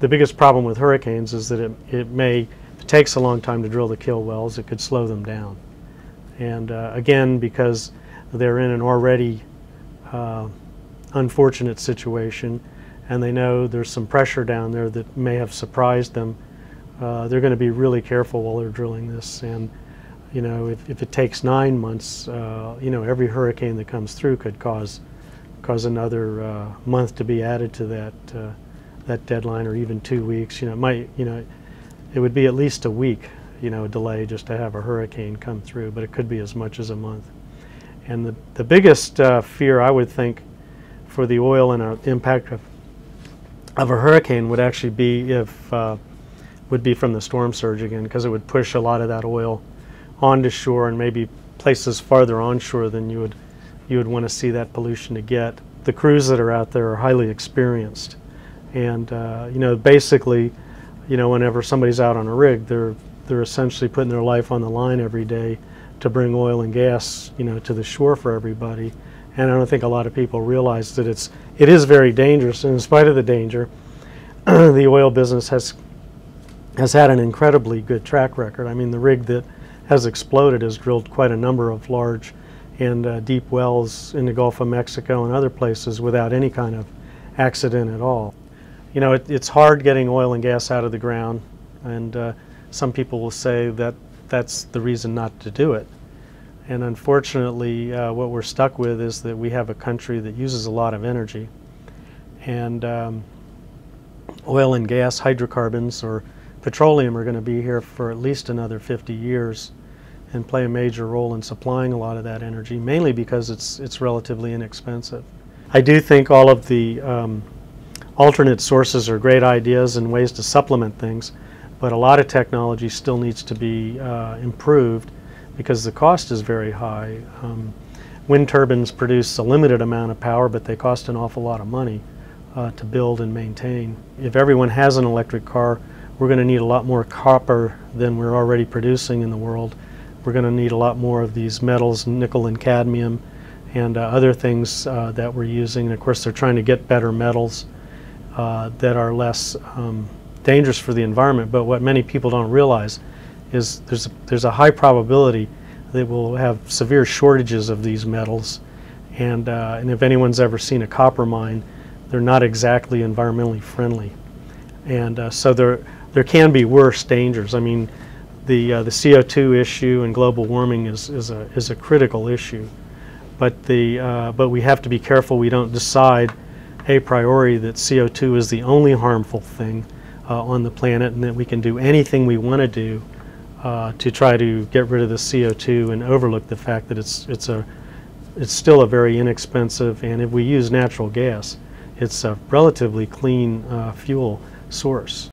The biggest problem with hurricanes is that if it takes a long time to drill the kill wells, it could slow them down. And again, because they're in an already unfortunate situation, and they know there's some pressure down there that may have surprised them, they're going to be really careful while they're drilling this. And you know, if it takes 9 months, you know, every hurricane that comes through could cause another month to be added to that deadline, or even 2 weeks. You know, it would be at least a week, you know, delay just to have a hurricane come through, but it could be as much as a month. And the biggest fear, I would think, for the oil and the impact of a hurricane would actually be would be from the storm surge again, because it would push a lot of that oil onto shore, and maybe places farther onshore than you would want to see that pollution to get. The crews that are out there are highly experienced, and you know, basically, you know, whenever somebody's out on a rig, they're essentially putting their life on the line every day to bring oil and gas, you know, to the shore for everybody. And I don't think a lot of people realize that it is very dangerous. And in spite of the danger, the oil business has had an incredibly good track record. I mean, the rig that has exploded has drilled quite a number of large and deep wells in the Gulf of Mexico and other places without any kind of accident at all. You know, it's hard getting oil and gas out of the ground, and some people will say that that's the reason not to do it. And unfortunately, what we're stuck with is that we have a country that uses a lot of energy, and oil and gas, hydrocarbons, or petroleum are going to be here for at least another 50 years and play a major role in supplying a lot of that energy, mainly because it's relatively inexpensive. I do think all of the alternate sources are great ideas and ways to supplement things, but a lot of technology still needs to be improved because the cost is very high. Wind turbines produce a limited amount of power, but they cost an awful lot of money to build and maintain. If everyone has an electric car, we're going to need a lot more copper than we're already producing in the world. We're going to need a lot more of these metals, nickel and cadmium, and other things that we're using. And of course, they're trying to get better metals that are less dangerous for the environment. But what many people don't realize is there's a high probability that we'll have severe shortages of these metals. And if anyone's ever seen a copper mine, they're not exactly environmentally friendly. And so there can be worse dangers. I mean, the CO2 issue and global warming is a critical issue, but we have to be careful we don't decide a priori that CO2 is the only harmful thing on the planet, and that we can do anything we want to do to try to get rid of the CO2 and overlook the fact that it's still a very inexpensive, and if we use natural gas, it's a relatively clean fuel source.